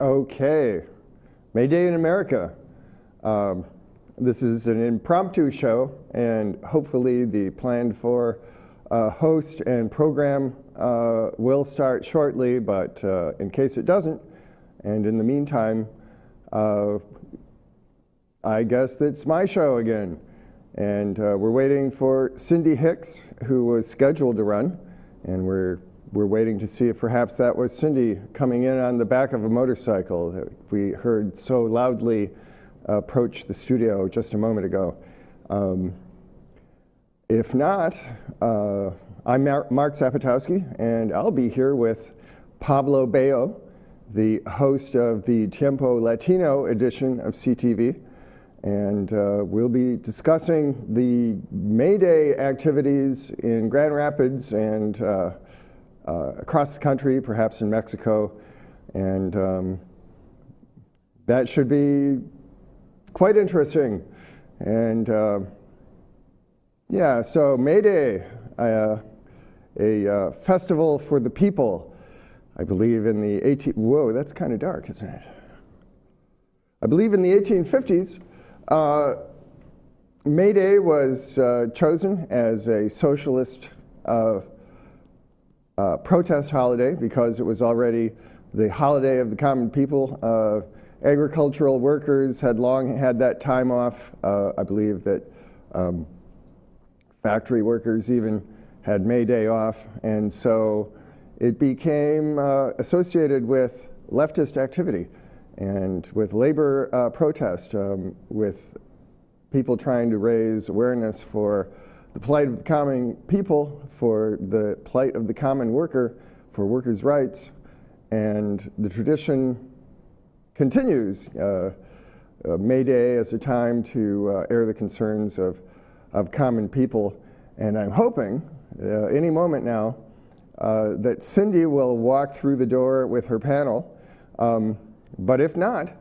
Okay, May Day in America. This is an impromptu show, and hopefully the planned for host and program will start shortly, but in case it doesn't, and in the meantime, I guess it's my show again. And we're waiting for Cindy Hicks, who was scheduled to run, and we're waiting to see if perhaps that was Cindy coming in on the back of a motorcycle that we heard so loudly approach the studio just a moment ago. If not, I'm Mark Zapotowski, and I'll be here with Pablo Bello, the host of the Tiempo Latino edition of CTV. And we'll be discussing the May Day activities in Grand Rapids and across the country, perhaps in Mexico. And that should be quite interesting. And yeah, so May Day, a festival for the people, I believe in the whoa, that's kind of dark, isn't it? I believe in the 1850s, May Day was chosen as a socialist protest holiday because it was already the holiday of the common people. Agricultural workers had long had that time off. I believe that factory workers even had May Day off, and so it became associated with leftist activity and with labor protest, with people trying to raise awareness for the plight of the common people, for the plight of the common worker, for workers' rights. And the tradition continues. May Day as a time to air the concerns of common people. And I'm hoping any moment now that Cindy will walk through the door with her panel. But if not,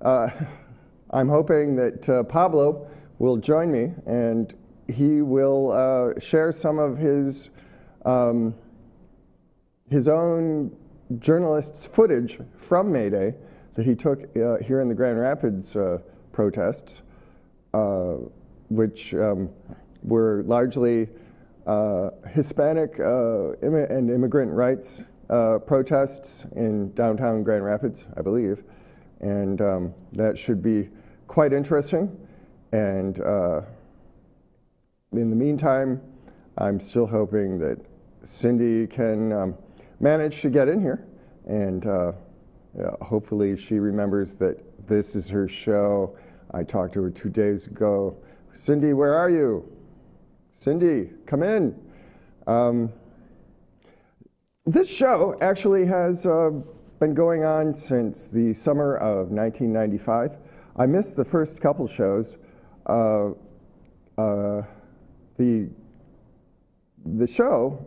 I'm hoping that Pablo will join me, and he will share some of his own journalist's footage from May Day that he took here in the Grand Rapids protests, which were largely Hispanic and immigrant rights protests in downtown Grand Rapids, I believe. And that should be quite interesting. And in the meantime, I'm still hoping that Cindy can manage to get in here. And hopefully she remembers that this is her show. I talked to her 2 days ago. Cindy, where are you? Cindy, come in. This show actually has been going on since the summer of 1995. I missed the first couple shows. The show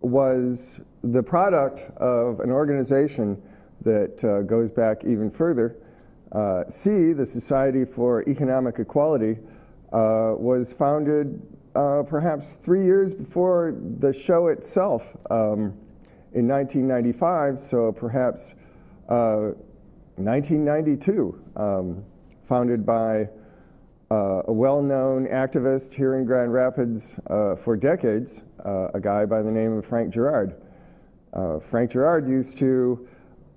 was the product of an organization that goes back even further. SEE, the Society for Economic Equality, was founded perhaps 3 years before the show itself in 1995, so perhaps 1992, founded by a well-known activist here in Grand Rapids for decades, a guy by the name of Frank Girard. Frank Girard used to,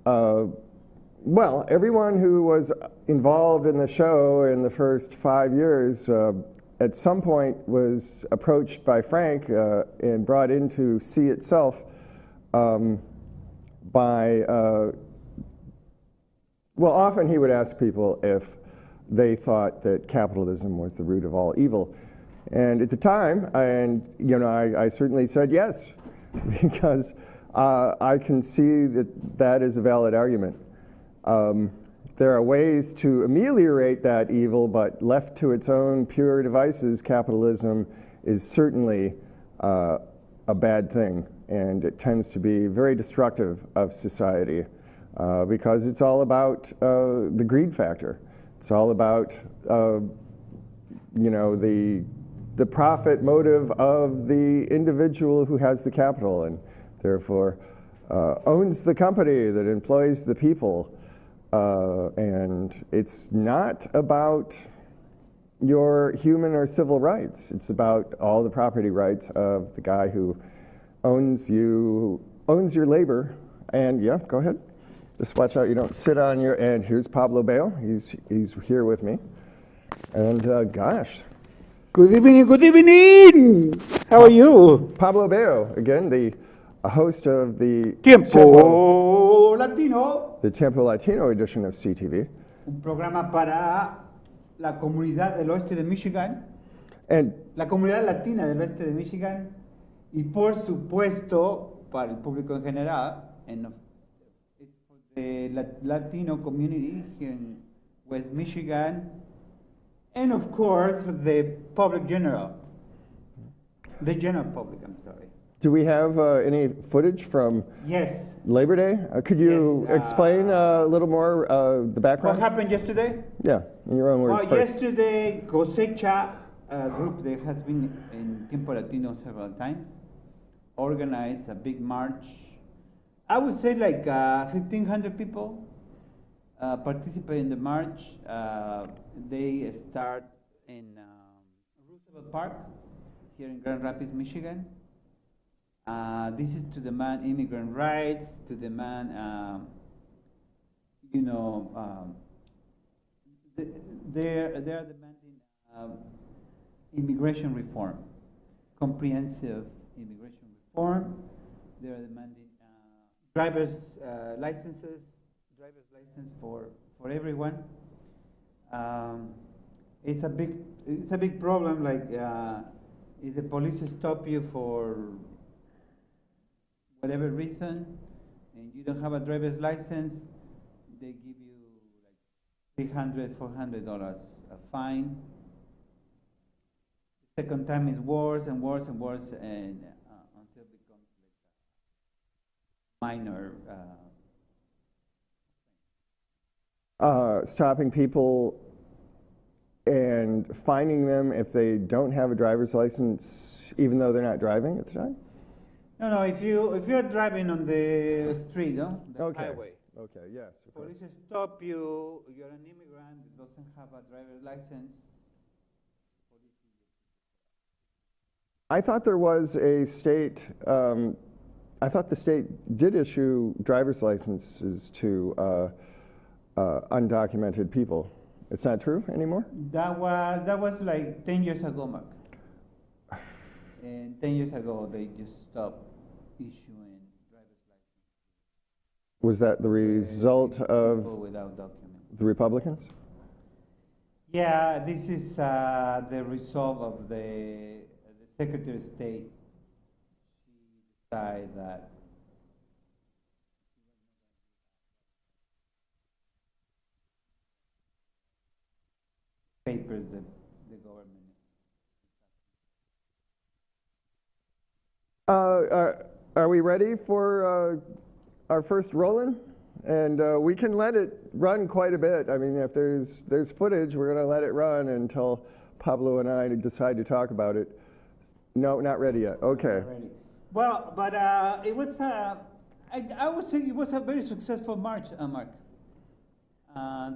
well, everyone who was involved in the show in the first 5 years at some point was approached by Frank and brought into SEE itself by, well, often he would ask people if they thought that capitalism was the root of all evil. And at the time, and you know, I certainly said yes, because I can see that that is a valid argument. There are ways to ameliorate that evil, but left to its own pure devices, capitalism is certainly a bad thing, and it tends to be very destructive of society because it's all about the greed factor. It's all about you know, the profit motive of the individual who has the capital, and therefore owns the company that employs the people. And it's not about your human or civil rights. It's about all the property rights of the guy who owns you, owns your labor. And yeah, go ahead. Just watch out you don't sit on your, and here's Pablo Bello. He's here with me. And gosh. Good evening, good evening. How are you? Pablo Bello, again, the host of the Tiempo Latino, the Tiempo Latino edition of CTV. un programa para la comunidad del oeste de Michigan, And la comunidad latina del oeste de Michigan y por supuesto para el público en general, and it's for the Latino community here in West Michigan, and of course for the public general, the general public, I'm sorry. do we have any footage from Yes. Labor Day? Could you Yes, explain a little more the What background? happened yesterday? Yeah, in your own words Well, first. yesterday, Cosecha, a group that has been in Tiempo Latino several times, organized a big march. I would say like 1,500 people participate in the march. They start in Roosevelt Park here in Grand Rapids, Michigan. This is to demand immigrant rights, to demand, they're demanding immigration reform, comprehensive immigration reform. They're demanding driver's license for everyone. It's a big problem. Like if the police stop you for whatever reason, and you don't have a driver's license, they give you like $300, $400 a fine. The second time is worse and worse and worse, and until it becomes like a minor. Stopping people and finding them if they don't have a driver's license, even though they're not driving at the time? No, if you're driving on the street, no, the Okay. highway, Okay, yes. Of course. police stop you. You're an immigrant that doesn't have a driver's license. I thought there was a state, I thought the state did issue driver's licenses to undocumented people. It's not true anymore? That was like 10 years ago, Mark. And 10 years ago, they just stopped issuing driver's license. Was that the result People of without documents. the Republicans? Yeah, this is the result of the Secretary of State. She decided that papers that the government. Are we ready for our first roll-in? And we can let it run quite a bit. I mean, if there's footage, we're going to let it run until Pablo and I decide to talk about it. No, not ready yet. Okay. Already. Well, but it was, I would say it was a very successful march, Mark. A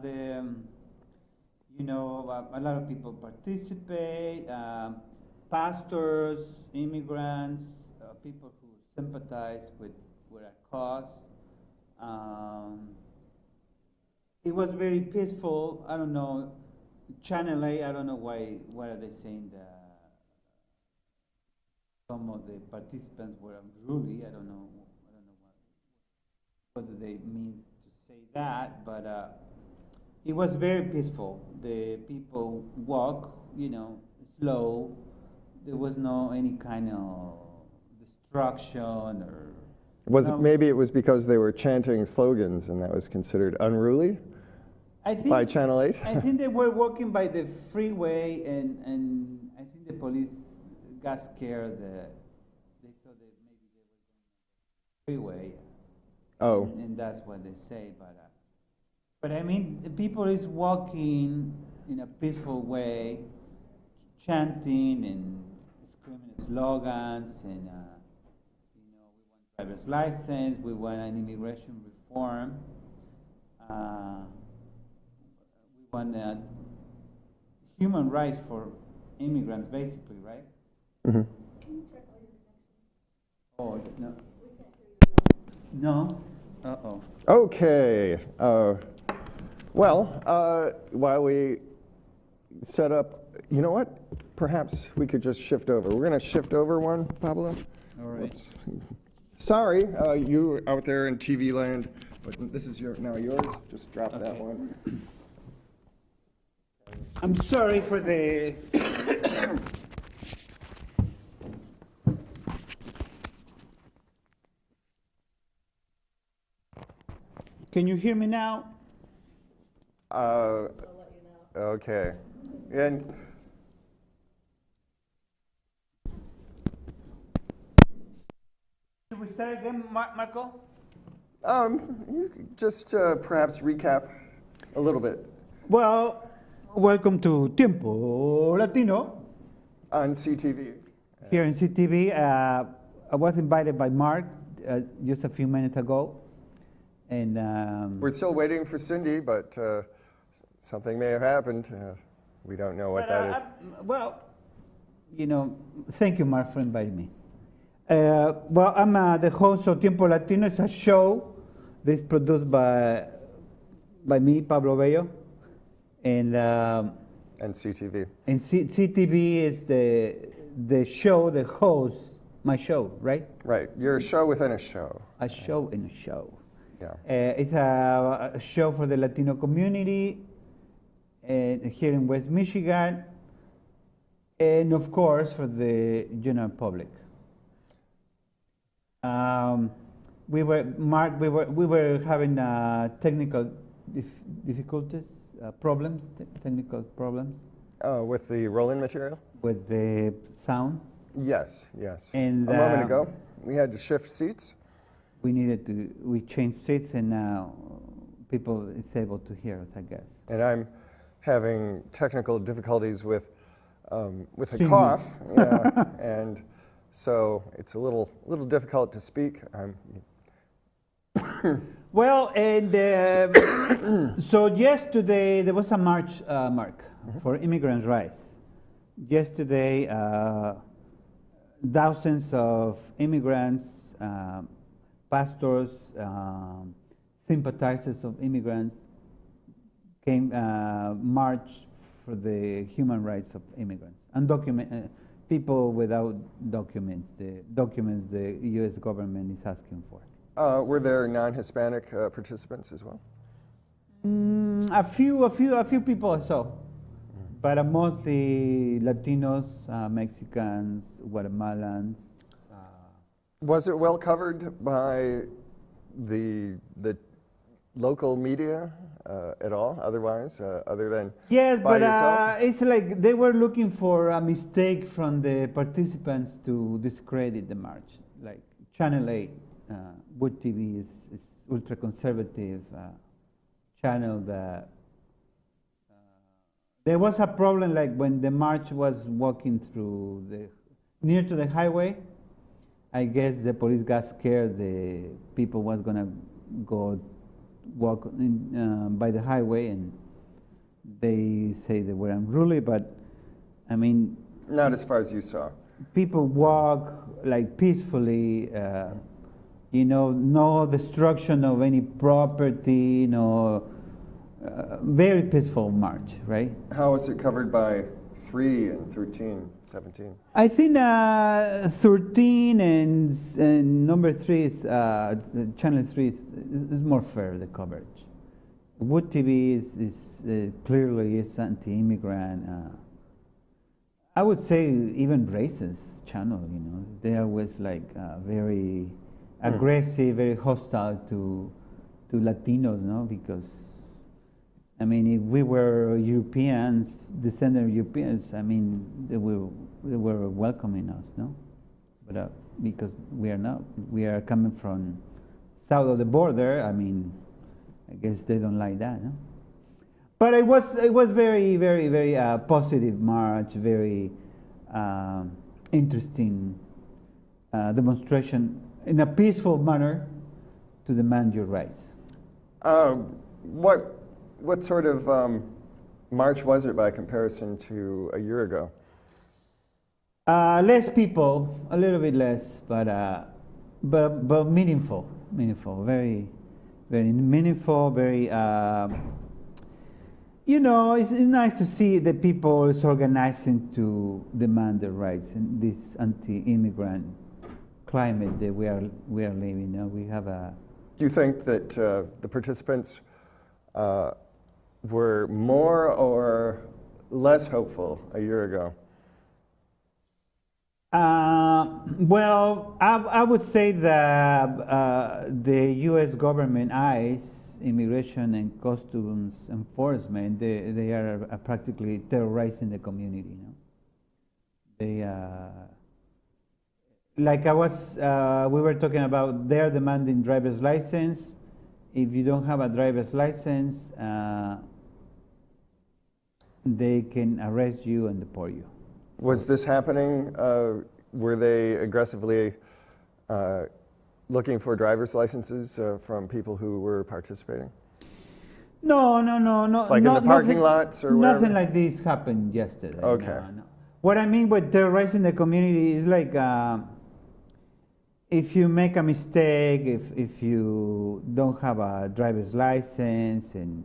lot of people participate, pastors, immigrants, people who sympathize with our cause. It was very peaceful. I don't know, Channel 8, I don't know what are they saying that some of the participants were unruly. I don't know whether they mean to say that, but it was very peaceful. The people walk, slow. There was no any kind of destruction or. Maybe it was because they were chanting slogans and that was considered unruly by Channel 8? I think they were walking by the freeway and I think the police got scared that they thought that maybe they were going freeway. Oh. And that's what they say, but I mean, the people is walking in a peaceful way, chanting and screaming slogans, and we want driver's license. We want an immigration reform. We want human rights for immigrants, basically, right? Mhm. Oh, it's not. No. Uh-oh. Okay. While we set up, you know what? Perhaps we could just shift over. We're going to shift over one, Pablo. All right. Whoops. Sorry, you out there in TV land, but this is now yours. Just drop that Okay. one. I'm sorry for the. Can you hear me now? Okay. And Should we start again, Marco? you could just perhaps recap a little bit Well, welcome to Tiempo Latino on CTV. here in CTV. I was invited by Mark just a few minutes ago, and We're still waiting for Cindy, but something may have happened. We don't know what that is. Well, thank you, Mark, for inviting me. Well, I'm the host of Tiempo Latino. It's a show that's produced by me, Pablo Bello, and CTV. CTV is the show, the host, my show, right? Right. You're a show within a show. A show in a show. Yeah. It's a show for the Latino community here in West Michigan, and of course for the general public. We were having technical difficulties, technical problems With the roll-in material? with the sound. Yes. And, a moment ago, we had to shift seats. We changed seats, and now people is able to hear us, I guess. And I'm having technical difficulties with a Singing. cough, yeah, and so it's a little difficult to speak. Well, and so yesterday there was a march, Mark, for immigrants' rights. Yesterday, thousands of immigrants, pastors, sympathizers of immigrants came march for the human rights of immigrants, people without documents, the documents the U.S. government is asking for. Were there non-Hispanic participants as well? A few people I saw, but mostly Latinos, Mexicans, Guatemalans. Was it well covered by the local media at all? Otherwise, other than Yes, by but yourself? it's like they were looking for a mistake from the participants to discredit the march. Like Channel 8, Wood TV is ultra-conservative channel that there was a problem like when the march was walking through near to the highway. I guess the police got scared the people was gonna go walk by the highway, and they say they were unruly, but I mean, Not as far as you saw. people walk like peacefully, no destruction of any property, very peaceful march, right? How was it covered by 3 and 13, 17? I think 13 and number 3 is channel 3 is more fair, the coverage. Wood TV is clearly is anti-immigrant. I would say even racist channel. They are always like very aggressive, very hostile to Latinos, no? Because I mean, if we were Europeans, descendant Europeans, I mean, they were welcoming us, no? But because we are not, we are coming from south of the border. I mean, I guess they don't like that, no? But it was very, very, very positive march, very interesting demonstration. in a peaceful manner to demand your rights. What sort of march was it by comparison to a year ago? Less people, a little bit less, but meaningful, very meaningful, very. It's nice to see the people is organizing to demand their rights in this anti-immigrant climate that we are living. We have a. Do you think that the participants were more or less hopeful a year ago? Well, I would say that the U.S. government, ICE, Immigration and Customs Enforcement, they are practically terrorizing the community. They, like we were talking about, they're demanding driver's license. If you don't have a driver's license, they can arrest you and deport you. Was this happening? Were they aggressively looking for driver's licenses from people who were participating? No. Like in the parking lots or whatever? Nothing like this happened yesterday. Okay. No. What I mean by terrorizing the community is like if you make a mistake, if you don't have a driver's license and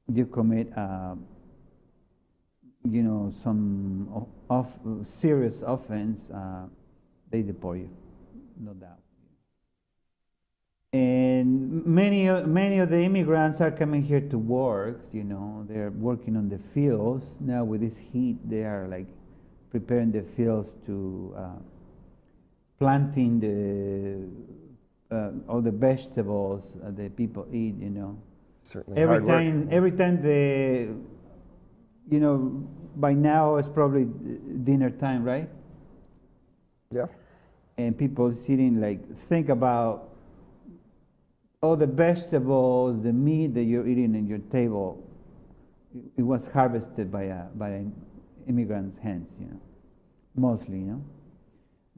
you commit some serious offense, they deport you, no doubt. And many of the immigrants are coming here to work. They're working on the fields now. With this heat, they are like preparing the fields to planting all the vegetables that people eat. Certainly hard work. Every time they, by now it's probably dinner time, right? Yeah. And people sitting think about all the vegetables, the meat that you're eating in your table. It was harvested by immigrants' hands, mostly,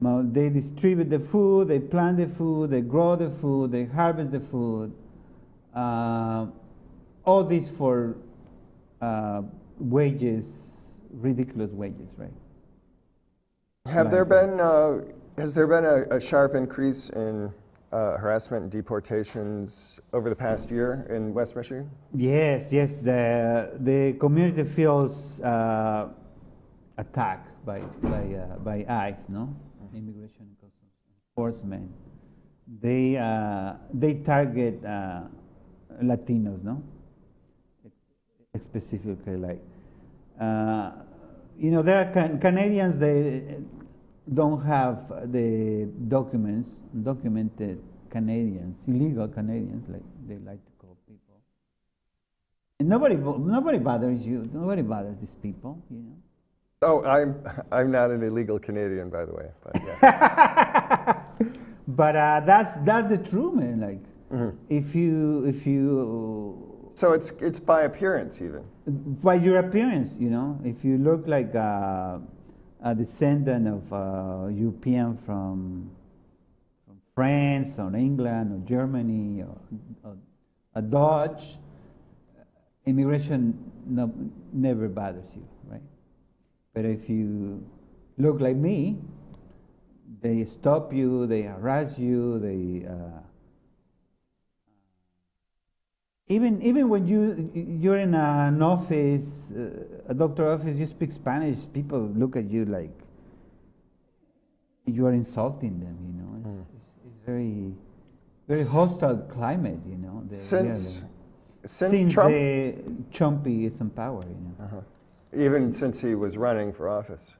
Now they distribute the food, they plant the food, they grow the food, they harvest the food. All this for wages, ridiculous wages, right? Has there been a sharp increase in harassment and deportations over the past year in West Michigan? Yes. The community feels attacked by ICE, Immigration and Customs Enforcement. They target Latinos, specifically there are Canadians. They don't have the documented Canadians, illegal Canadians, like they like to call people. And nobody bothers you. Nobody bothers these people, Oh, I'm not an illegal Canadian, by the way. But yeah. But that's the truth, man. If you. So it's by appearance, even. By your appearance, if you look like a descendant of European from France or England or Germany or a Dutch, immigration never bothers you, right? But if you look like me, they stop you, they harass you, they even when you're in an office, a doctor office, you speak Spanish, people look at you like you are insulting them. It's very hostile climate. Since Trump, the Trumpy is in power. Even since he was running for office.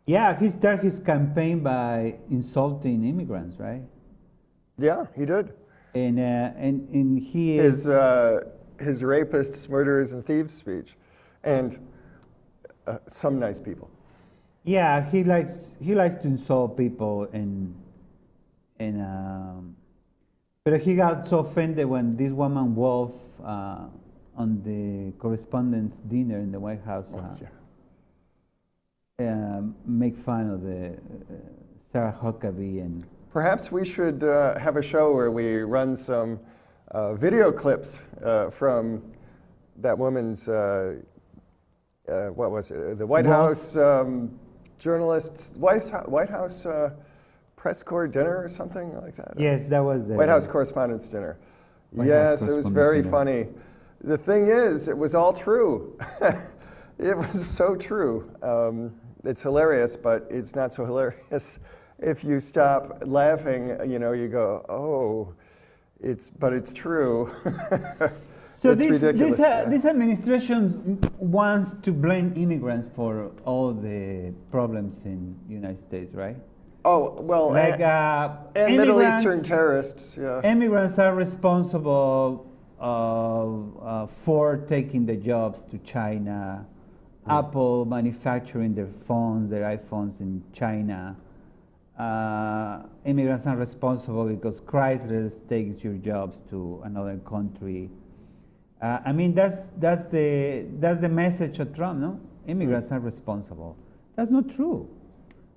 Yeah, he started his campaign by insulting immigrants, right? Yeah, he did. And he is his rapists, murderers, and thieves speech, and some nice people. Yeah, he likes to insult people, but he got so offended when this woman Wolf on the correspondence dinner in the White House make fun of the Sarah Huckabee and Perhaps we should have a show where we run some video clips from that woman's, what was it, the White Well- House journalists, White House press corps dinner or something like that? yes, that was the White House Correspondents' Dinner. White House Yes, it was Correspondents' very Dinner. funny. The thing is, it was all true. It was so true. It's hilarious, but it's not so hilarious. If you stop laughing, you know, you go, oh, but it's true. So It's ridiculous. Yeah. this administration wants to blame immigrants for all the problems in the United States, right? Oh, well, Like and Middle immigrants- Eastern terrorists, yeah. Immigrants are responsible for taking the jobs to China. Apple manufacturing their phones, their iPhones in China. Immigrants are responsible because Chrysler takes your jobs to another country. I mean, that's the message of Trump, no? Immigrants are responsible. That's not true.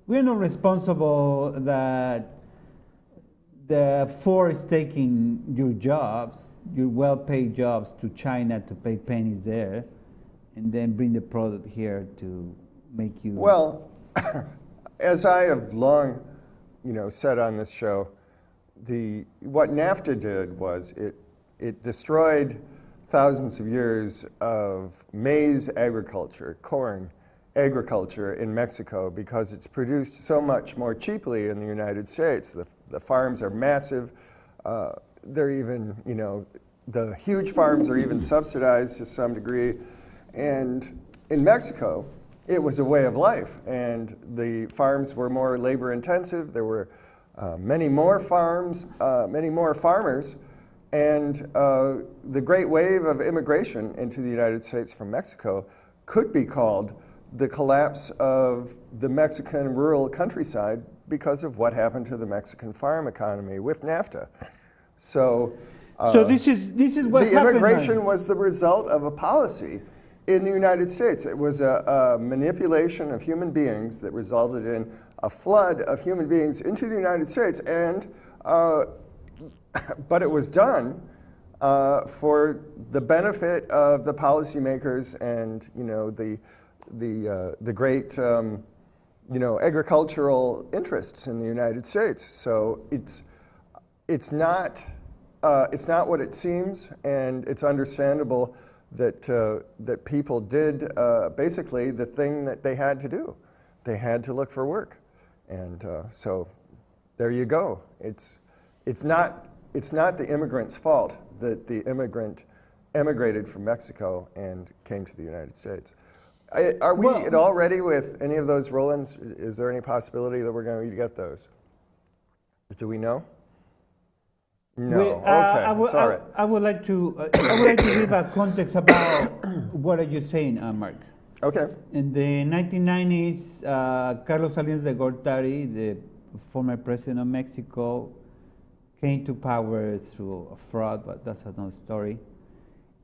We're not responsible that the Ford is taking your jobs, your well-paid jobs, to China to pay pennies there, and then bring the product here to make you. Well, as I have long, said on this show, what NAFTA did was it destroyed thousands of years of maize agriculture, corn agriculture in Mexico, because it's produced so much more cheaply in the United States. The farms are massive. They're even, the huge farms are even subsidized to some degree. And in Mexico, it was a way of life, and the farms were more labor intensive. There were many more farms, many more farmers, and the great wave of immigration into the United States from Mexico could be called the collapse of the Mexican rural countryside because of what happened to the Mexican farm economy with NAFTA. So this is what the happened. immigration was the result of a policy in the United States. It was a manipulation of human beings that resulted in a flood of human beings into the United States, and but it was done for the benefit of the policymakers and the great agricultural interests in the United States. So it's not what it seems, and it's understandable that people did basically the thing that they had to do. They had to look for work, and so there you go. It's not the immigrant's fault that the immigrant emigrated from Mexico and came to the United States. Are we at all ready with any of those roll-ins? Is there any possibility that we're going to get those? Do we know? No. Okay. It's all right. I would like to give a context about what are you saying, Mark. Okay. In the 1990s, Carlos Salinas de Gortari, the former president of Mexico, came to power through a fraud, but that's another story.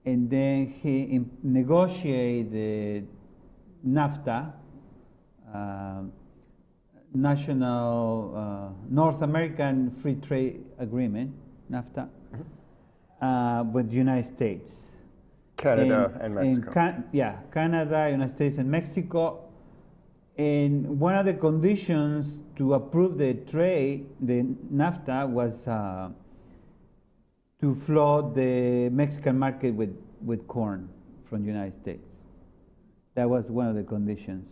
And then he negotiated the NAFTA, National North American Free Trade Agreement, NAFTA, with the United States. Canada and Mexico. Canada, United States, and Mexico. And one of the conditions to approve the NAFTA, was to flood the Mexican market with corn from the United States. That was one of the conditions.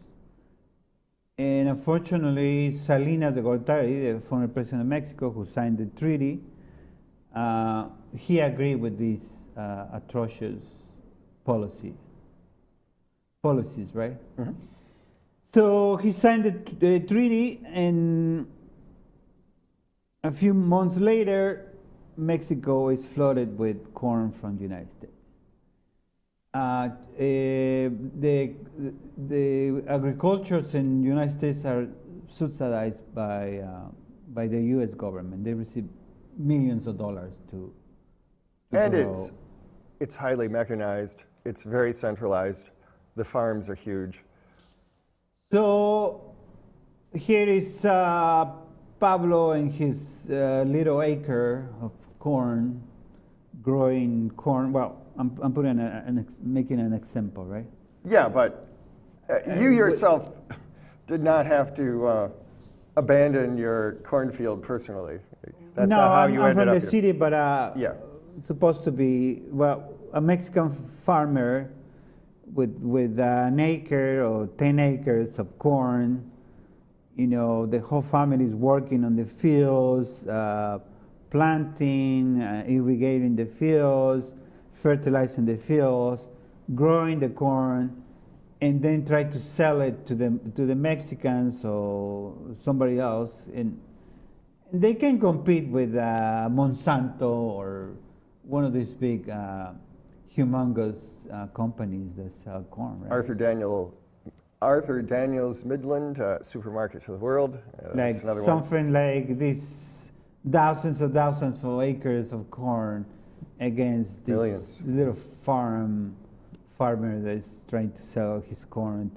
And unfortunately, Salinas de Gortari, the former president of Mexico, who signed the treaty, he agreed with these atrocious policies, right? Mm-hmm. So he signed the treaty, and a few months later, Mexico is flooded with corn from the United States. The agricultures in the United States are subsidized by the U.S. government. They receive millions of dollars to and grow. It's highly mechanized. It's very centralized. The farms are huge. So here is Pablo and his little acre of corn, growing corn. Well, I'm putting making an example, right? Yeah, but you yourself did not have to abandon your cornfield personally. That's no, not how I'm, you I'm ended from up the here. city, but Yeah. supposed to be a Mexican farmer with an acre or 10 acres of corn. You know, the whole family is working on the fields, planting, irrigating the fields, fertilizing the fields, growing the corn, and then try to sell it to the Mexicans or somebody else, and they can compete with Monsanto or one of these big, humongous companies that sell corn, right? Arthur Daniels Midland supermarket to the world. Like That's another one. something like these thousands of acres of corn against this Millions. little farmer that's trying to sell his corn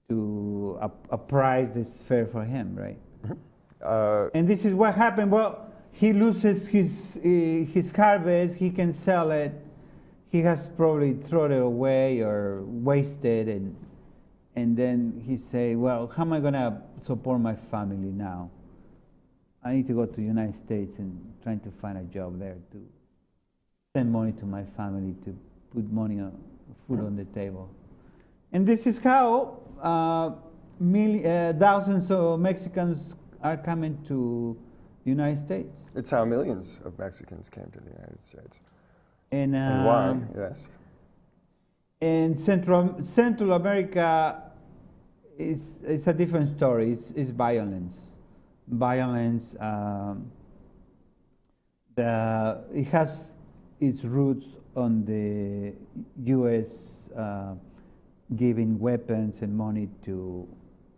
to a price that's fair for him, right? And this is what happened. Well, he loses his harvest. He can sell it. He has probably thrown it away or wasted, and then he say, "Well, how am I gonna support my family now? I need to go to the United States and trying to find a job there to send money to my family to put food on the table." And this is how thousands of Mexicans are coming to the United States. It's how millions of Mexicans came to the United States. And Why? Yes. And Central America is a different story. It's violence. Violence. It has its roots on the U.S. Giving weapons and money to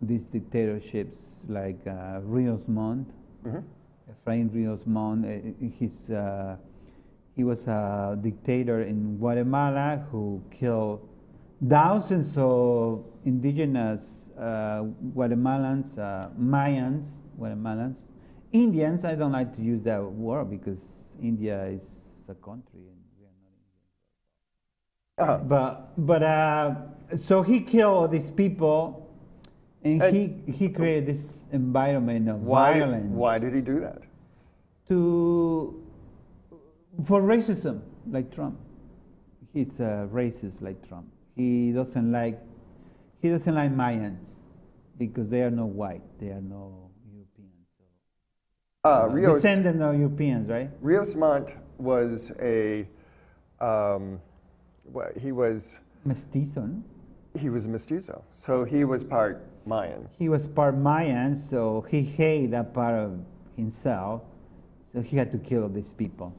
these dictatorships like Rios Montt, Efrain Rios Montt. He was a dictator in Guatemala who killed thousands of indigenous Guatemalans, Guatemalans, Indians. I don't like to use that word because India is a country and we are not Indians. But so he killed all these people, and he created this environment of violence. Why did he do that? For racism, like Trump. He's a racist like Trump. He doesn't like Mayans because they are not white. They are no Europeans. Descendant of Europeans, right? Rios Montt was he was Mestizo. No? He was a mestizo, so he was part Mayan. He was part Mayan, so he hated that part of himself, so he had to kill these people.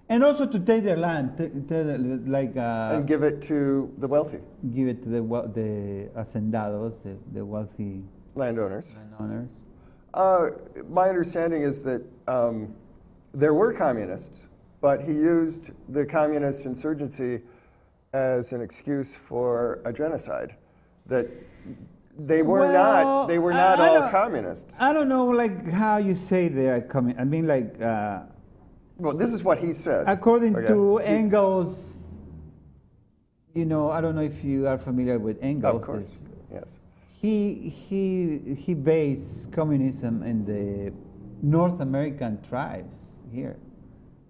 And also to take their land, and give it to the wealthy. Give it to the hacendados, the wealthy landowners. landowners. My understanding is that there were communists, but he used the communist insurgency as an excuse for a genocide. That they were not all communists. I don't know, like how you say they are coming. I mean, like. Well, this is what he said. According to Engels, you know, I don't know if you are familiar with Engels. Of course, yes. He based communism in the North American tribes here.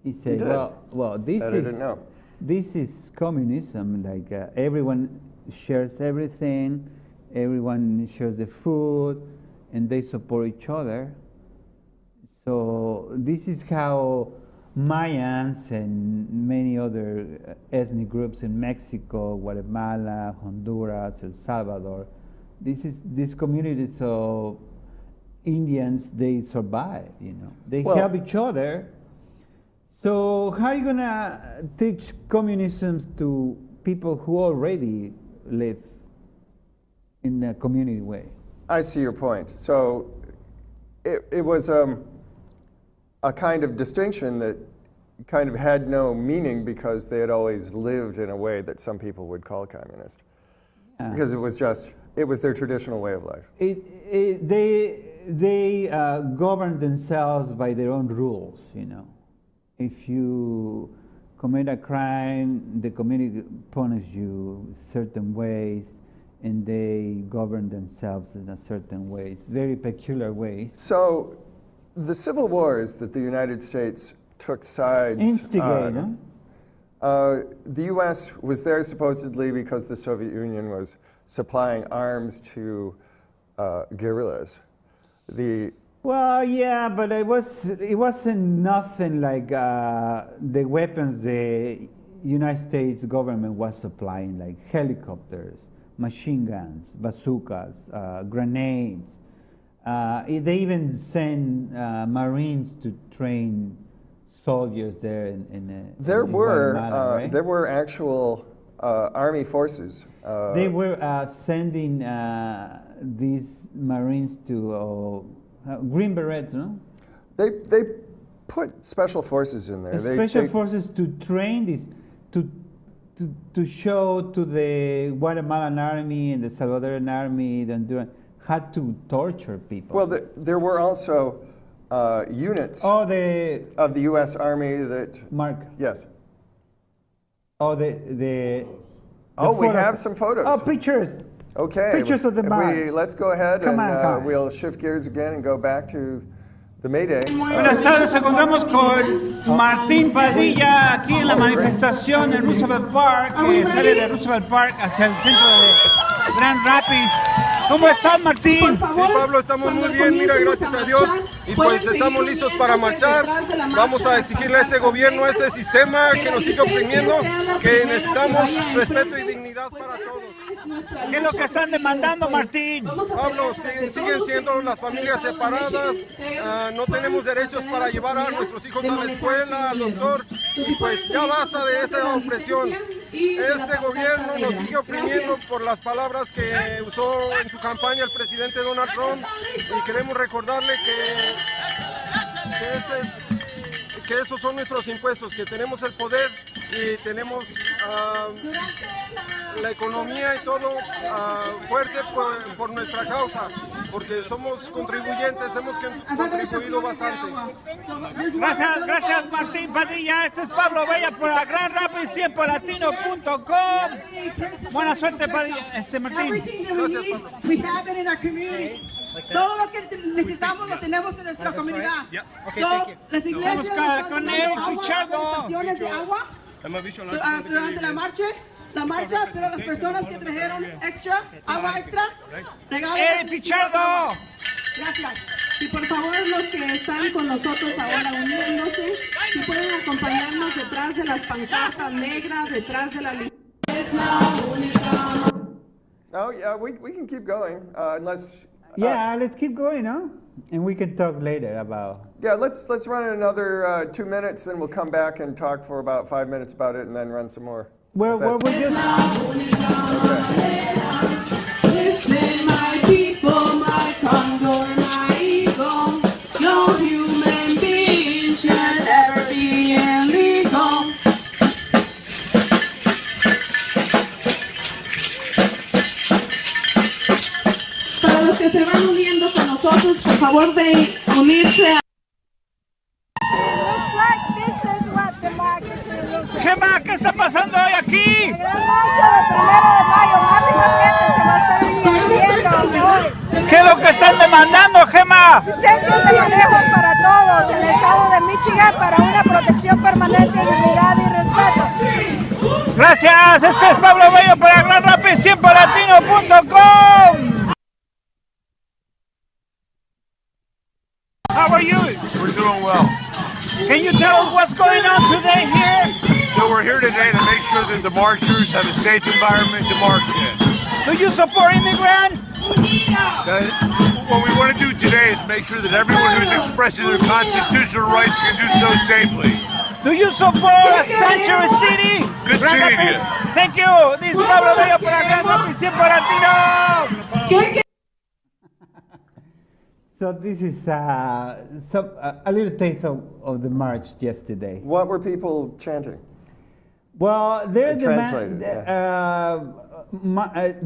He said, well, this is communism. Like everyone shares everything, everyone shares the food, and they support each other. So this is how Mayans and many other ethnic groups in Mexico, Guatemala, Honduras, El Salvador, these communities of Indians, they survive, you know. They help each other. So how are you gonna teach communism to people who already live in a community way? I see your point. So it was a kind of distinction that kind of had no meaning because they had always lived in a way that some people would call communist. Because it was their traditional way of life. they govern themselves by their own rules, you know. If you commit a crime, the community punishes you certain ways, and they govern themselves in a certain ways, very peculiar ways. So, the civil wars that the United States took sides Instigate, on, the U.S. was there supposedly because the Soviet Union was supplying arms to guerrillas. Well, yeah, but it wasn't nothing like the weapons the United States government was supplying, like helicopters, machine guns, bazookas, grenades. They even send Marines to train soldiers there in Guatemala, right? There were actual army forces. They were sending these Marines to Green Berets, no? They put special forces in there. Special forces to train these, to show to the Guatemalan army and the Salvadoran army, the Honduran, how to torture people. Well, there were also units of the U.S. Army that. Mark. Yes. Oh, the we have some photos. Oh, pictures. Okay. Pictures of the march. Let's go ahead Come and on. we'll shift gears again and go back to the May Day. Buenas tardes, nos encontramos con Martín Padilla aquí en la manifestación en Roosevelt Park, que sale de Roosevelt Park hacia el centro de Grand Rapids. ¿Cómo estás, Martín? Sí, Pablo, estamos muy bien, mira, gracias a Dios. Y pues estamos listos para marchar. Vamos a exigirle a este gobierno, a este sistema que nos sigue oprimiendo, que necesitamos respeto y dignidad para todos. ¿Qué es lo que están demandando, Martín? Pablo, siguen siendo las familias separadas, no tenemos derechos para llevar a nuestros hijos a la escuela, al doctor, y pues ya basta de esa opresión. Este gobierno nos sigue oprimiendo por las palabras que usó en su campaña el presidente Donald Trump, y queremos recordarle que esos son nuestros impuestos, que tenemos el poder y tenemos la economía y todo fuerte por nuestra causa, porque somos contribuyentes, hemos contribuido bastante. Gracias Martín Padilla. Este es Pablo Bella por la Grand Rapids TiempoLatino.com. Buena suerte, Martín. Gracias, Pablo. We have it in our community. Todo lo que necesitamos lo tenemos en nuestra comunidad. Las iglesias están dando agua, estaciones de agua durante la marcha, pero las personas que trajeron agua extra, regalos. Pichardo! Gracias. Y por favor, los que están con nosotros ahora uniéndose, si pueden acompañarnos detrás de las pancartas negras, detrás de la lista. Oh yeah, we can keep going unless. Yeah, let's keep going, huh? And we can talk later about. Yeah, let's run it another 2 minutes, and we'll come back and talk for about 5 minutes about it, and then run some more. Well, we just. Listen, my people, my condor, my eagle. No human being should ever be illegal. Para los que se van uniendo con nosotros, por favor de unirse a... Looks like this is what the market is looking like. Gemma, ¿qué está pasando hoy aquí? La gran marcha del 1 de mayo, más y más gente se va a estar uniendo hoy. ¿Qué es lo que están demandando, Gemma? Licencias de manejo para todos, el estado de Michigan para una protección permanente, dignidad y respeto. Gracias, este es Pablo Bello para Grand Rapids TiempoLatino.com. How are you? We're doing well. Can you tell us what's going on today here? So we're here today to make sure that the marchers have a safe environment to march in. Do you support immigrants? So what we want to do today is make sure that everyone who's expressing their constitutional rights can do so safely. Do you support Sanctuary City? Good Grand seeing Rapids? you. Thank you. This is Pablo Bello para Grand Rapids TiempoLatino. So this is a little taste of the march yesterday. What were people chanting? Well, they're Translated,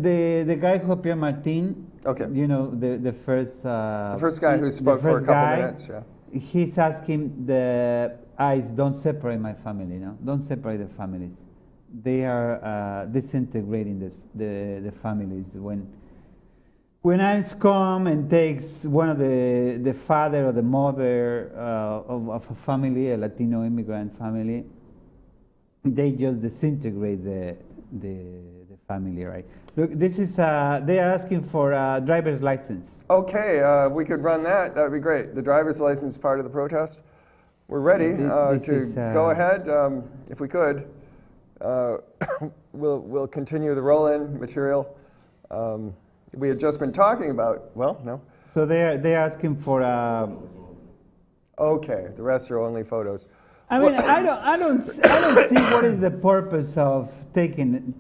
the guy who appeared, Martin, Okay. You know, the first. The first guy who the spoke for a first couple guy, minutes, yeah. He's asking the eyes, don't separate my family, no? Don't separate the families. They are disintegrating the families. When ICE come and takes one of the father or the mother of a family, a Latino immigrant family, they just disintegrate the family, right? Look, this is, they are asking for a driver's license. Okay, we could run that. That would be great. The driver's license part of the protest. We're ready This to is, go ahead. If we could, we'll continue the roll-in material. We had just been talking about, well, no. So they're asking for Okay, the rest are only photos. I mean, I don't see what is the purpose of taking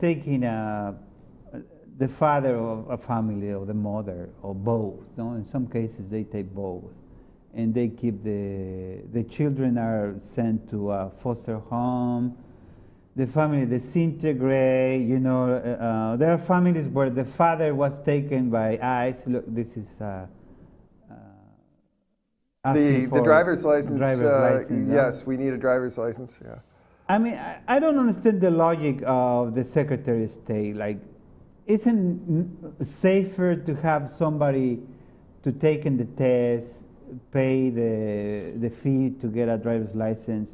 the father of a family or the mother or both. No, in some cases they take both, and they keep the children are sent to a foster home. The family disintegrate. You know, there are families where the father was taken by ICE. Look, this is. The driver's license, license, yes, we need a driver's license, yeah. I mean, I don't understand the logic of the Secretary of State. Like, isn't safer to have somebody to take in the test, pay the fee to get a driver's license,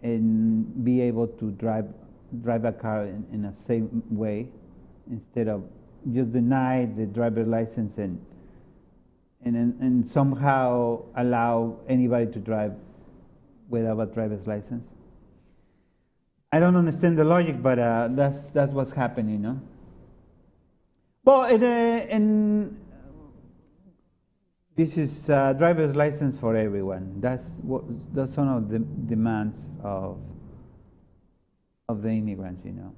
and be able to drive a car in a safe way, instead of just deny the driver's license and somehow allow anybody to drive without a driver's license? I don't understand the logic, but that's what's happening, no? Well, and this is driver's license for everyone. That's one of the demands of the immigrants. You know,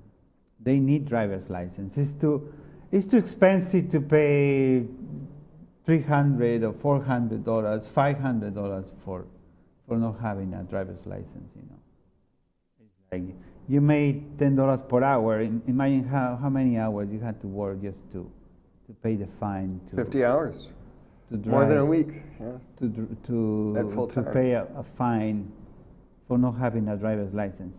they need driver's license. It's too expensive to pay $300 or $400, $500 for not having a driver's license. You know, it's like you made $10 per hour. Imagine how many hours you had to work just to pay the fine. 50 hours, to drive, more than a week, yeah. At full to time. pay a fine for not having a driver's license.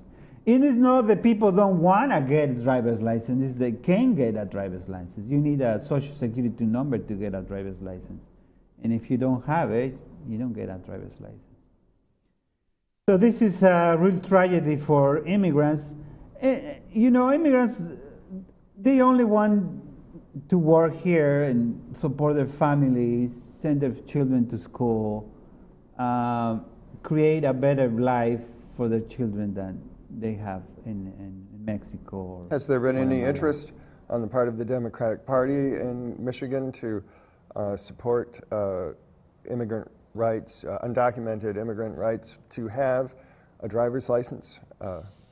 It is not that people don't want to get a driver's license, it's they can get a driver's license. You need a social security number to get a driver's license. And if you don't have it, you don't get a driver's license. So this is a real tragedy for immigrants. You know, immigrants, they only want to work here and support their families, send their children to school, create a better life for their children than they have in Mexico. Or Has there been any Guatemala. interest on the part of the Democratic Party in Michigan to support immigrant rights, undocumented immigrant rights, to have a driver's license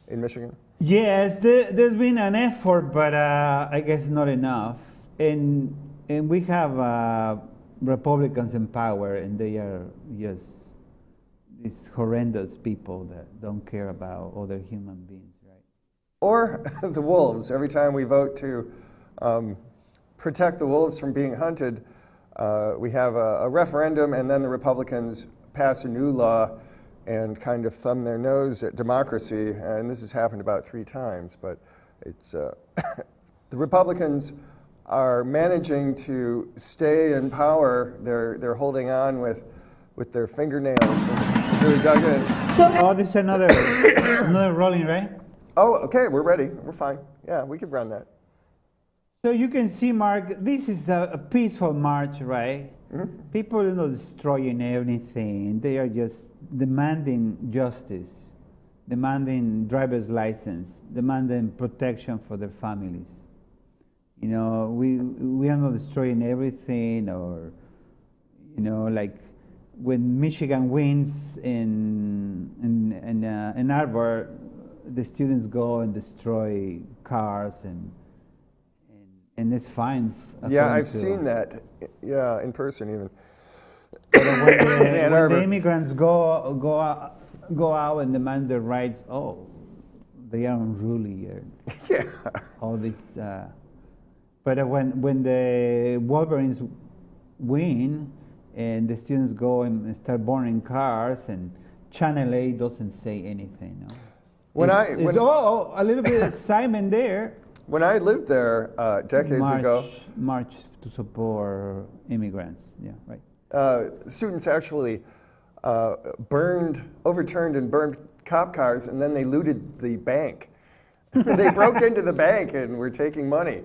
in Michigan? Yes, there's been an effort, but I guess not enough. And we have Republicans in power, and they are just these horrendous people that don't care about other human beings, right? Or the wolves. Every time we vote to protect the wolves from being hunted, we have a referendum, and then the Republicans pass a new law and kind of thumb their nose at democracy. And this has happened about 3 times, but it's the Republicans are managing to stay in power. They're holding on with their fingernails and really dug in. Oh, this is another rolling, right? Oh, okay, we're ready. We're fine. Yeah, we could run that. So you can see, Mark, this is a peaceful march, right? Mm-hmm. People are not destroying anything. They are just demanding justice, demanding driver's license, demanding protection for their families. You know, we are not destroying everything, or, you know, like when Michigan wins in Ann Arbor, the students go and destroy cars and it's fine. Yeah, I've seen that. Yeah, in person even. When the immigrants go out and demand their rights, they are unruly. Yeah. All this. But when the Wolverines win and the students go and start burning cars, and Channel 8 doesn't say anything. No? It's a little bit of excitement there. When I lived there decades ago, March to support immigrants. Yeah, right. students actually overturned and burned cop cars, and then they looted the bank. They broke into the bank and were taking money.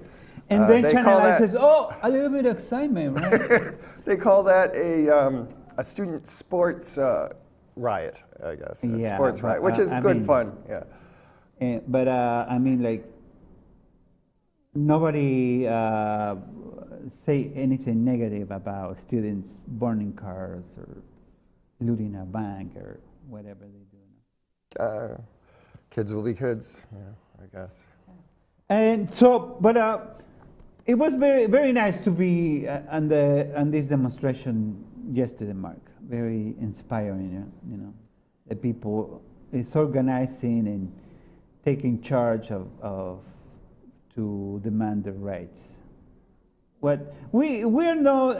And then they Channel call 8 that- says, "Oh, a little bit of excitement, right?" They call that a student sports riot, I guess. A Yeah, sports but, riot, which is I good mean- fun. Yeah. But I mean, like, nobody say anything negative about students burning cars or looting a bank or whatever they do. Kids will be kids. Yeah, I guess. And so, but it was very, very nice to be on this demonstration yesterday, Mark. Very inspiring, you know. The people is organizing and taking charge of to demand their rights. What we're not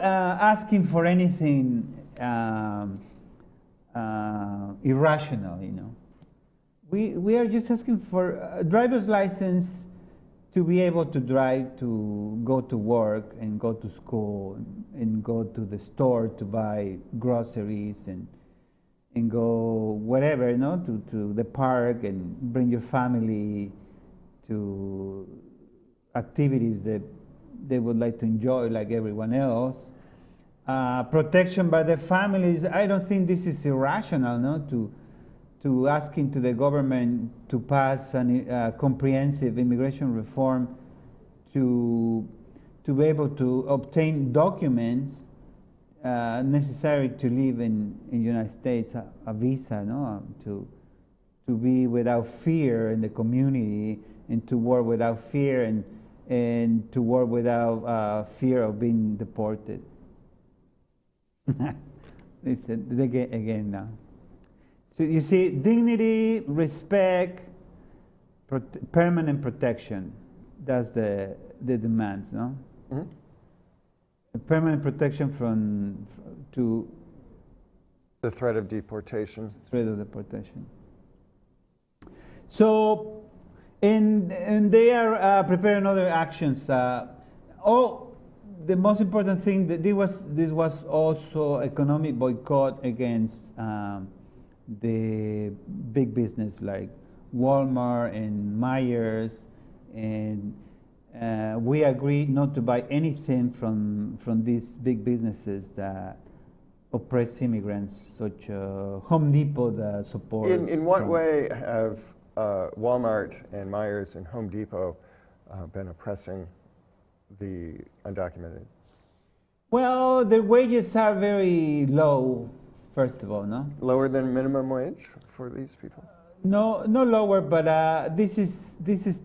asking for anything irrational, you know. We are just asking for a driver's license to be able to drive, to go to work and go to school and go to the store to buy groceries and go whatever, you know, to the park and bring your family to activities that they would like to enjoy like everyone else. Protection by the families, I don't think this is irrational, no, to asking to the government to pass a comprehensive immigration reform to be able to obtain documents necessary to live in the United States, a visa, no, to be without fear in the community and to work without fear and to work without fear of being deported. Listen, again now. So you see, dignity, respect, permanent protection. That's the demands, no? Mm-hmm. Permanent protection to The threat of deportation. threat of deportation. So, and they are preparing other actions. The most important thing that this was also economic boycott against the big business like Walmart and Myers, and we agreed not to buy anything from these big businesses that oppress immigrants, such Home Depot that support. In what way have Walmart and Myers and Home Depot been oppressing the undocumented? Well, their wages are very low, first of all, no? Lower than minimum wage for these people? No, no lower, but this is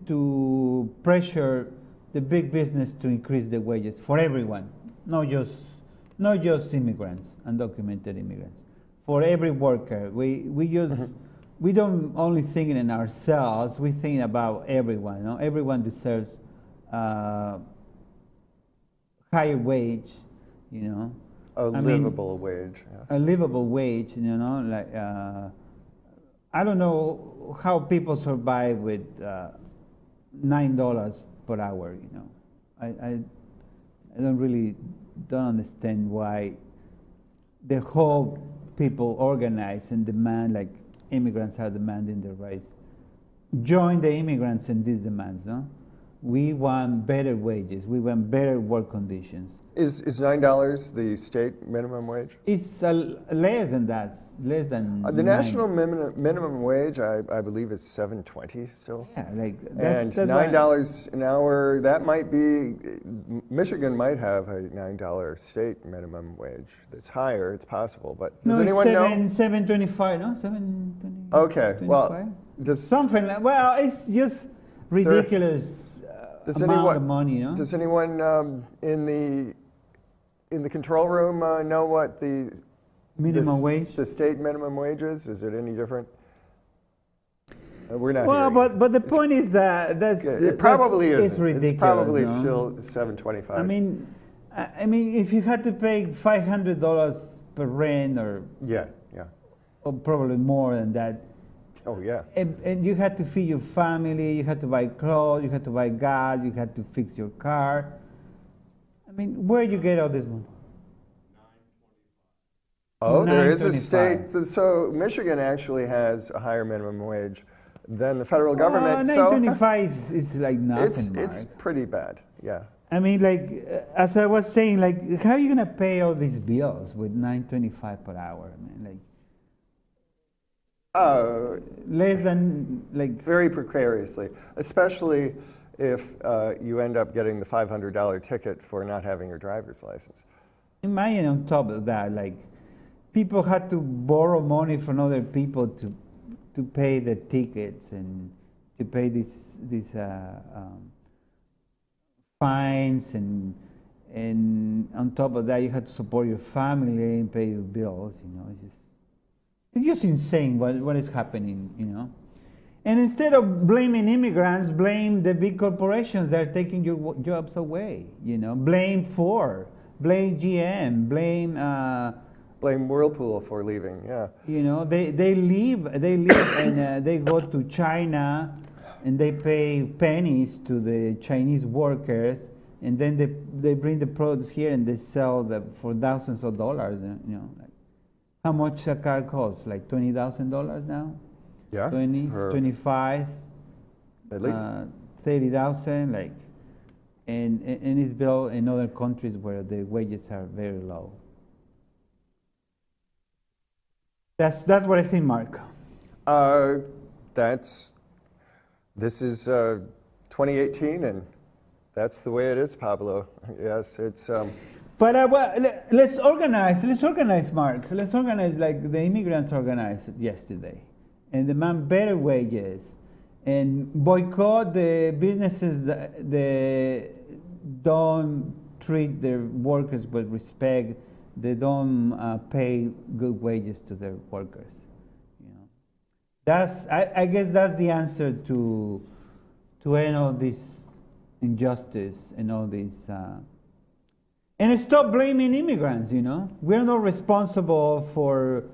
to pressure the big business to increase the wages for everyone, not just immigrants, undocumented immigrants, for every worker. We just we don't only think in ourselves. We think about everyone. No? Everyone deserves higher wage, you know. A livable wage. Yeah. A livable wage, you know, like I don't know how people survive with $9 per hour, you know. I don't understand why the whole people organize and demand, like immigrants are demanding their rights. Join the immigrants in these demands, no? We want better wages. We want better work conditions. Is $9 the state minimum wage? It's less than that, less than The 9. national minimum wage, I believe, is $7.20 still. Yeah, like And $9 an hour, that might be, Michigan might have a $9 state minimum wage that's higher, it's possible, but does no, anyone know? $7.25, no? $7.20. Okay, well, does Something like, well, it's just ridiculous amount of money, no? Does anyone in the control room know what Minimum wage? the state minimum wage is? Is it any different? We're not Well, hearing but the point is that it probably that's, isn't. it's ridiculous. It's probably no? still $7.25. I mean, if you had to pay $500 per rent, or yeah. probably more than that, Oh, yeah. and you had to feed your family, you had to buy clothes, you had to buy gas, you had to fix your car. I mean, where do you get all this money? Oh, there is a $9.25. state. So Michigan actually has a higher minimum wage than the federal government. So $9.25 is like nothing. it's Mark. pretty bad. Yeah. I mean, like, as I was saying, like, how are you gonna pay all these bills with $9.25 per hour? I mean, like, less than like. Very precariously, especially if you end up getting the $500 ticket for not having your driver's license. Imagine on top of that, like, people had to borrow money from other people to pay the tickets and to pay these fines, and on top of that you had to support your family and pay your bills. You know, it's just insane what is happening. You know, and instead of blaming immigrants, blame the big corporations that are taking your jobs away. You know, blame Ford, blame GM, Blame Whirlpool for leaving. Yeah. You know, they leave and they go to China, and they pay pennies to the Chinese workers, and then they bring the products here and they sell them for thousands of dollars. You know, like, how much a car costs? Like $20,000 now. Yeah. 20, or 25, at least. 30,000. Like, and it's built in other countries where the wages are very low. That's what I think, Mark. This is 2018, and that's the way it is, Pablo. Yes, it's. But let's organize, Mark. Let's organize like the immigrants organized yesterday, and demand better wages, and boycott the businesses that don't treat their workers with respect. They don't pay good wages to their workers. You know, I guess that's the answer to end all this injustice and all this. And stop blaming immigrants. You know, we're not responsible for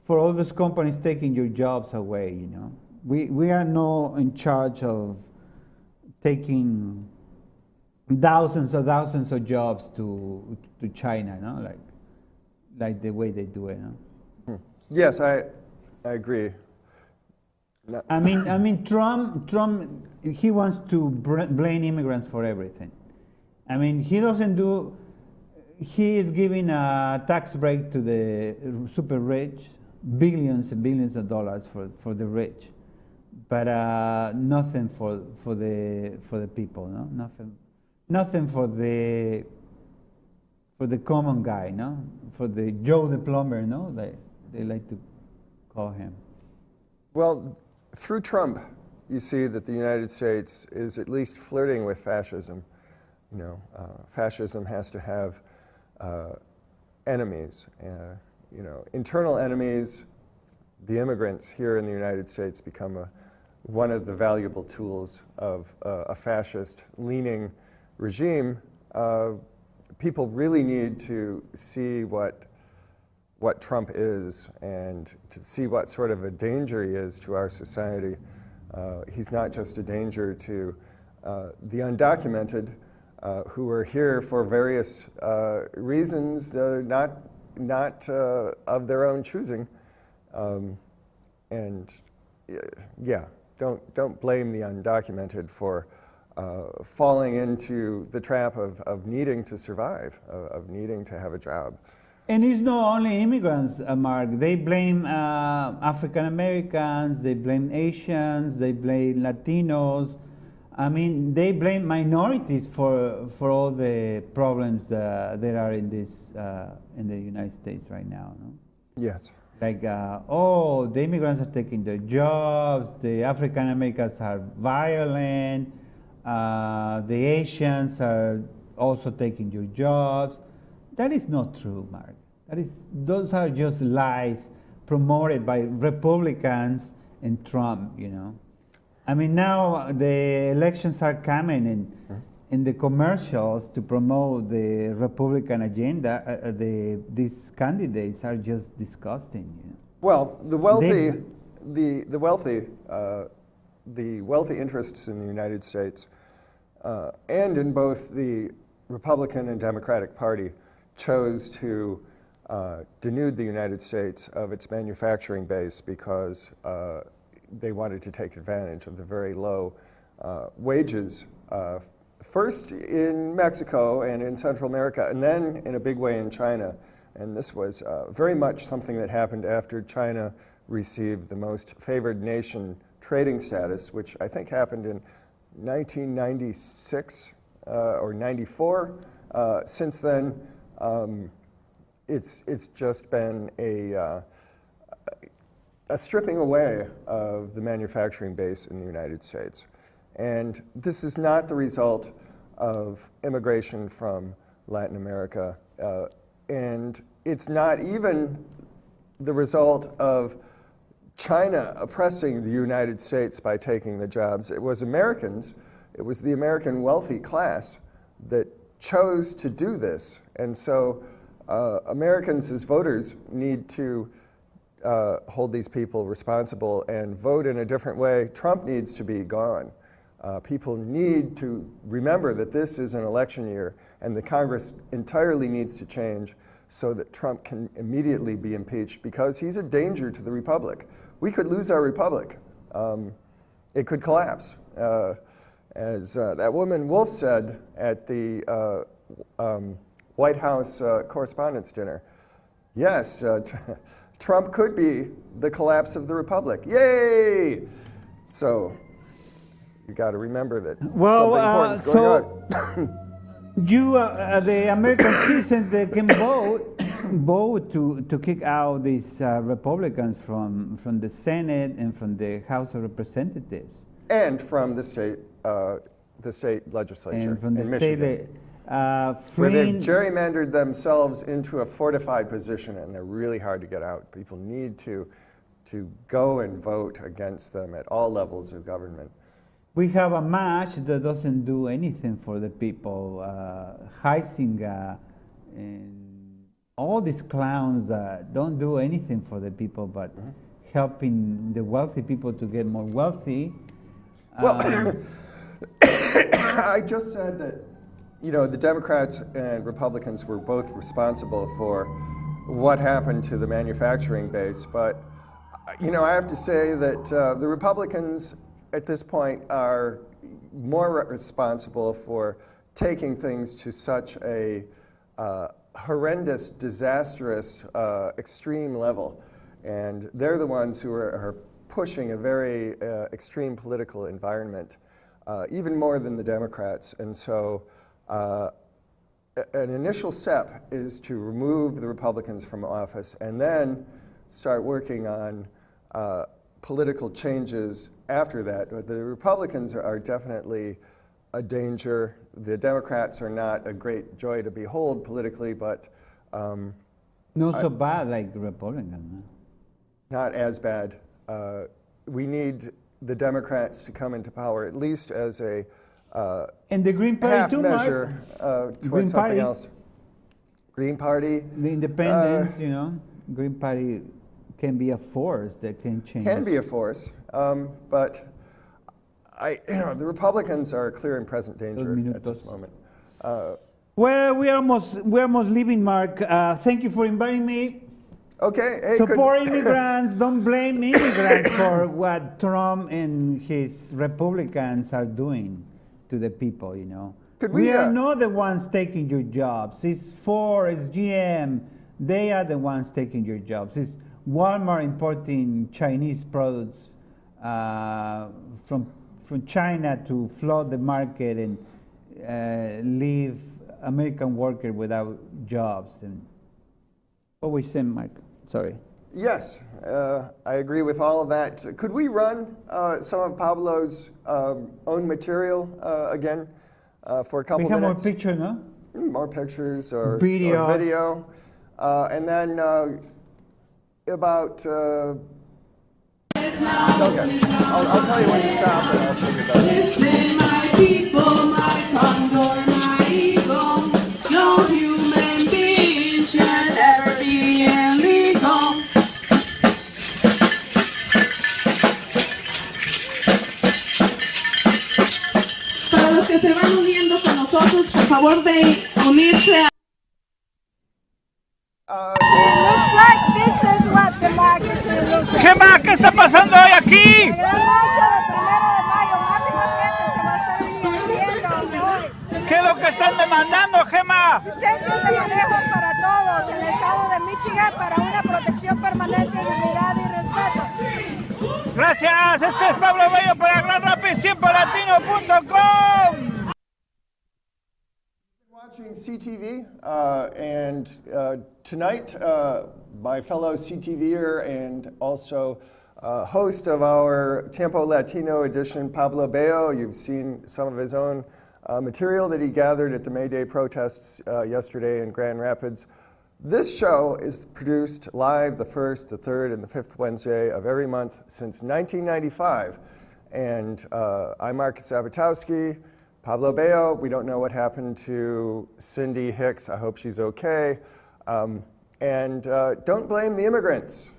all those companies taking your jobs away. You know, we are not in charge of taking thousands of jobs to China, no? Like the way they do it, no? Yes, I agree. No. I mean, Trump, he wants to blame immigrants for everything. I mean, he is giving a tax break to the super rich, billions and billions of dollars for the rich, but nothing for the people, no? Nothing for the common guy, no? For the Joe the plumber, no? They like to call him. Well, through Trump, you see that the United States is at least flirting with fascism. You know, fascism has to have enemies. You know, internal enemies. The immigrants here in the United States become one of the valuable tools of a fascist-leaning regime. People really need to see what Trump is, and to see what sort of a danger he is to our society. He's not just a danger to the undocumented, who are here for various reasons, not of their own choosing. And yeah, don't blame the undocumented for falling into the trap of needing to survive, of needing to have a job. And it's not only immigrants, Mark. They blame African Americans, they blame Asians, they blame Latinos. I mean, they blame minorities for all the problems that there are in the United States right now. No? Yes. Like, the immigrants are taking their jobs, the African Americans are violent, the Asians are also taking your jobs. That is not true, Mark. Those are just lies promoted by Republicans and Trump, you know. I mean, now the elections are coming, and in the commercials to promote the Republican agenda, these candidates are just disgusting, you know. Well, the wealthy interests in the United States and in both the Republican and Democratic Party chose to denude the United States of its manufacturing base because they wanted to take advantage of the very low wages, first in Mexico and in Central America, and then in a big way in China. And this was very much something that happened after China received the most favored nation trading status, which I think happened in 1996 or 94. Since then, it's just been a stripping away of the manufacturing base in the United States. And this is not the result of immigration from Latin America. And it's not even the result of China oppressing the United States by taking the jobs. It was Americans, it was the American wealthy class that chose to do this. And so Americans as voters need to hold these people responsible and vote in a different way. Trump needs to be gone. People need to remember that this is an election year and the Congress entirely needs to change so that Trump can immediately be impeached because he's a danger to the republic. We could lose our republic. It could collapse. As that woman Wolf said at the White House Correspondents' Dinner, yes, Trump could be the collapse of the republic. Yay! So you got to remember that something important is going on. You, the American citizens, they can vote to kick out these Republicans from the Senate and from the House of Representatives. And from the state legislature And from the in Michigan, state, where they've gerrymandered themselves into a fortified position, and they're really hard to get out. People need to go and vote against them at all levels of government. we have a match that doesn't do anything for the people. Heisinger and all these clowns that don't do anything for the people, but helping the wealthy people to get more wealthy. Well, I just said that, you know, the Democrats and Republicans were both responsible for what happened to the manufacturing base, but, you know, I have to say that the Republicans at this point are more responsible for taking things to such a horrendous, disastrous, extreme level. And they're the ones who are pushing a very extreme political environment, even more than the Democrats. And so an initial step is to remove the Republicans from office and then start working on political changes after that. But the Republicans are definitely a danger. The Democrats are not a great joy to behold politically, but not so bad like Republicans. Not as bad. We need the Democrats to come into power at least as a and the Green Party half too, measure Green towards something Party. else. Green Party The independents, you know, Green Party can be a force that can change. can be a force, but the Republicans are a clear and present danger at this moment. Well, we're almost leaving, Mark. Thank you for inviting me. Okay, hey, Support immigrants. Don't blame immigrants for what Trump and his Republicans are doing to the people, you know. Could we we, are not the ones taking your jobs. It's Ford, it's GM. They are the ones taking your jobs. It's Walmart importing Chinese products from China to flood the market and leave American workers without jobs. And what we say, Mark? Sorry. Yes, I agree with all of that. Could we run some of Pablo's own material again for a couple We have minutes? more pictures, no? More pictures or Videos. video. And then about Okay. I'll tell you when to stop and I'll show you that. Listen, my people, my condor, my eagle. No human being should ever be illegal. Para los que se van uniendo con nosotros, por favor de unirse a... It looks like this is what democracy looks like. Gema, ¿qué está pasando hoy aquí? La gran marcha del 1 de mayo, más y más gente se va a estar uniendo hoy. ¿Qué es lo que están demandando, Gema? Licencias de manejo para todos en el estado de Michigan para una protección permanente, dignidad y respeto. Gracias, este es Pablo Bello para Gran Rapids, tiempolatino.com. Watching CTV, and tonight, my fellow CTVer and also host of our Tiempo Latino edition, Pablo Bello. You've seen some of his own material that he gathered at the May Day protests yesterday in Grand Rapids. This show is produced live the first, the third, and the fifth Wednesday of every month since 1995. And I'm Marcus Sabatowski. Pablo Bello, we don't know what happened to Cindy Hicks. I hope she's okay. And don't blame the immigrants.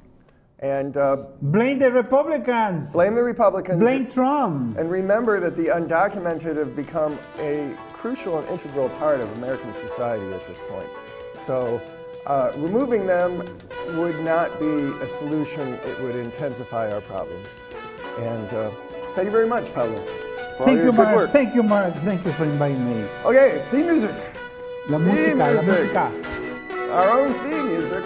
And Blame the Republicans. blame the Republicans. Blame Trump. And remember that the undocumented have become a crucial and integral part of American society at this point. So removing them would not be a solution. It would intensify our problems. And thank you very much, Pablo. For all Thank your you, good Mark. work. Thank you, Mark. Thank you for inviting me. Okay, theme music. La Theme música, la music. música. Our own theme music.